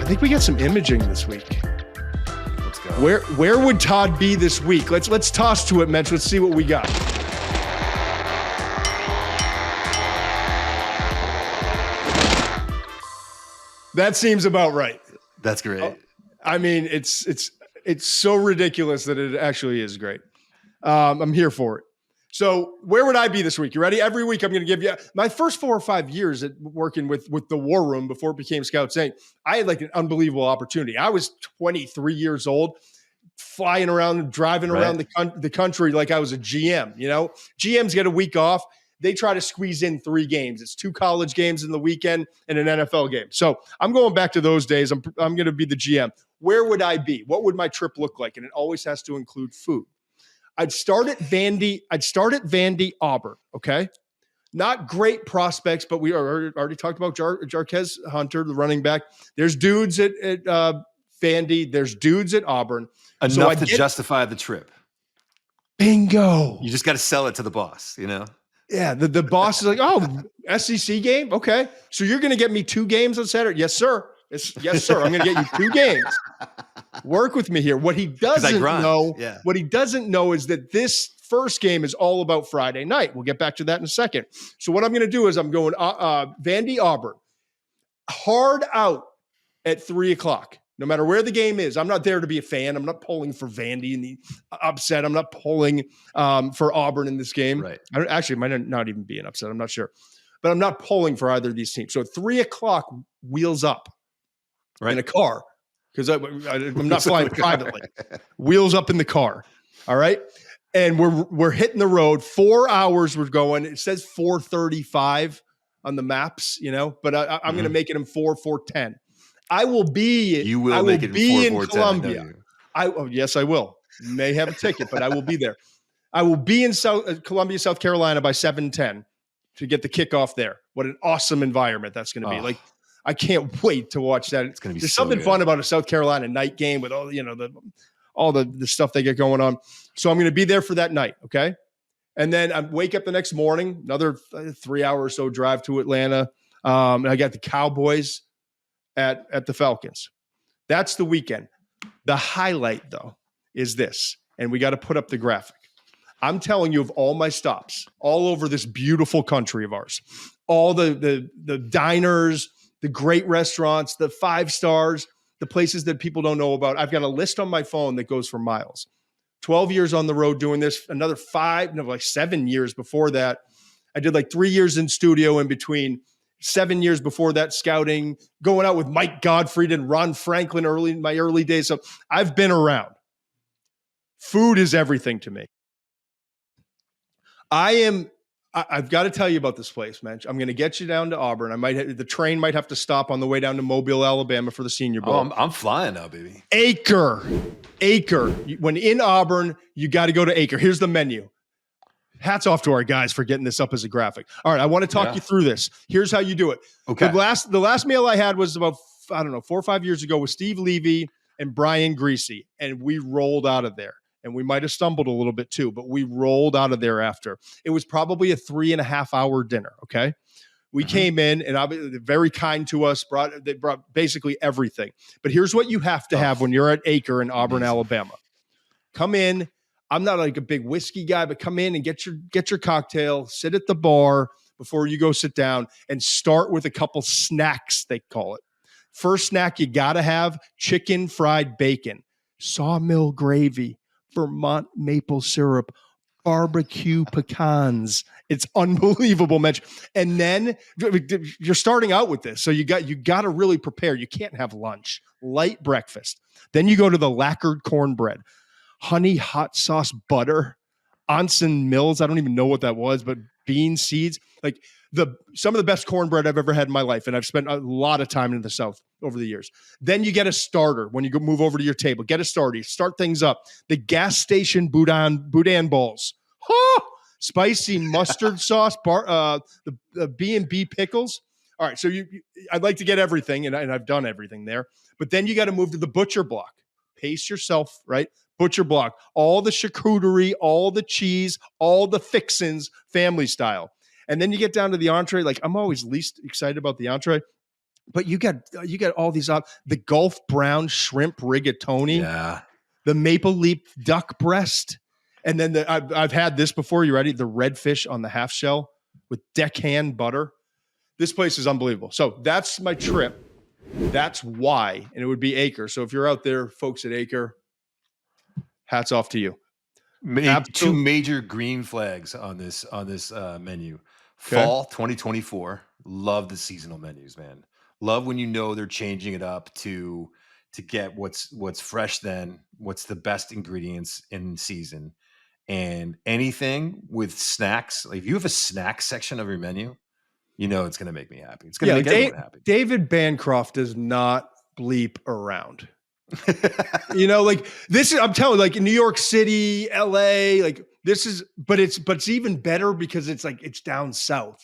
think we got some imaging this week. Let's go. Where would Todd be this week? Let's toss to it, Mensch. Let's see what we got. That seems about right. That's great. I mean, it's so ridiculous that it actually is great. I'm here for it. So where would I be this week? You ready? Every week I'm going to give you my first 4 or 5 years at working with the War Room before it became Scout Saint. I had like an unbelievable opportunity. I was 23 years old, flying around, driving around the country like I was a GM. You know, GMs get a week off. They try to squeeze in 3 games. It's 2 college games in the weekend and an NFL game. So I'm going back to those days. I'm going to be the GM. Where would I be? What would my trip look like? And it always has to include food. I'd start at Vandy, Auburn. Okay. Not great prospects, but we already talked about Jarquez Hunter, the running back. There's dudes at Vandy. There's dudes at Auburn. Enough to justify the trip. Bingo. You just got to sell it to the boss, you know? Yeah. The boss is like, oh, SEC game. Okay. So you're going to get me 2 games on Saturday. Yes, sir. Yes, sir. I'm going to get you 2 games. Work with me here. What he doesn't know is that this first game is all about Friday night. We'll get back to that in a second. So what I'm going to do is I'm going Vandy, Auburn, hard out at 3:00. No matter where the game is, I'm not there to be a fan. I'm not pulling for Vandy in the upset. I'm not pulling for Auburn in this game. Right. Actually, it might not even be an upset. I'm not sure. But I'm not pulling for either of these teams. So at 3:00, wheels up in a car. Because I'm not flying privately. Wheels up in the car. All right. And we're hitting the road. 4 hours we're going. It says 4:35 on the maps, you know, but I'm going to make it in 4:10. I will be in Columbia. Yes, I will. You may have a ticket, but I will be there. I will be in Columbia, South Carolina by 7:10 to get the kickoff there. What an awesome environment that's going to be. Like, I can't wait to watch that. It's going to be something fun about a South Carolina night game with all, you know, all the stuff they get going on. So I'm going to be there for that night. Okay. And then I wake up the next morning, another 3 hour or so drive to Atlanta. And I got the Cowboys at the Falcons. That's the weekend. The highlight though is this, and we got to put up the graphic. I'm telling you, of all my stops all over this beautiful country of ours, all the diners, the great restaurants, the 5 stars, the places that people don't know about. I've got a list on my phone that goes for miles. 12 years on the road doing this, another 7 years before that. I did like 3 years in studio in between, 7 years before that scouting, going out with Mike Gottfried and Ron Franklin in my early days. So I've been around. Food is everything to me. I've got to tell you about this place, man. I'm going to get you down to Auburn. The train might have to stop on the way down to Mobile, Alabama for the Senior Bowl. Oh, I'm flying now, baby. Acre. When in Auburn, you got to go to Acre. Here's the menu. Hats off to our guys for getting this up as a graphic. All right, I want to talk you through this. Here's how you do it. Okay. The last meal I had was about 4 or 5 years ago with Steve Levy and Brian Greasy, and we rolled out of there. And we might have stumbled a little bit too, but we rolled out of there after. It was probably a 3.5 hour dinner. Okay. We came in and they're very kind to us. They brought basically everything. But here's what you have to have when you're at Acre in Auburn, Alabama. Come in. I'm not like a big whiskey guy, but come in and get your cocktail, sit at the bar before you go sit down, and start with a couple snacks, they call it. First snack you got to have: chicken fried bacon, sawmill gravy, Vermont maple syrup, barbecue pecans. It's unbelievable, Mitch. And then you're starting out with this. So you got to really prepare. You can't have lunch, light breakfast. Then you go to the lacquered cornbread, honey hot sauce butter, Onsen Mills. I don't even know what that was, but bean seeds, like some of the best cornbread I've ever had in my life. And I've spent a lot of time in the South over the years. Then you get a starter when you move over to your table. Get a starter. You start things up. The gas station boudin balls. Spicy mustard sauce, the B&B pickles. All right, so I'd like to get everything, and I've done everything there. But then you got to move to the butcher block. Pace yourself, right? Butcher block. All the charcuterie, all the cheese, all the fixins, family style. And then you get down to the entree. Like, I'm always least excited about the entree. But you got all these the Gulf brown shrimp rigatoni, Yeah. the maple leaf duck breast, and then I've had this before. You ready? The redfish on the half shell with deckhand butter. This place is unbelievable. So that's my trip. That's why, and it would be Acre. So if you're out there, folks at Acre, hats off to you. Two major green flags on this menu. Okay. Fall 2024. Love the seasonal menus, man. Love when they're changing it up to get what's fresh then, what's the best ingredients in season. And anything with snacks, like if you have a snack section of your menu, it's going to make me happy. It's going to make everyone happy. David Bancroft does not bleep around. Like this is, I'm telling you, like in New York City, LA, like this is, but it's even better because it's like, it's down south,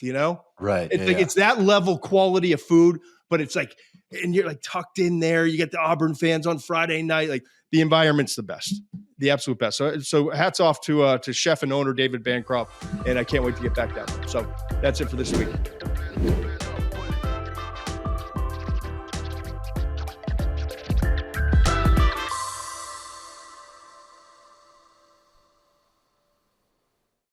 Right. It's it's that level quality of food, but it's like, and you're like tucked in there. You get the Auburn fans on Friday night. Like the environment's the best, the absolute best. So hats off to chef and owner David Bancroft, and I can't wait to get back down there. So that's it for this week.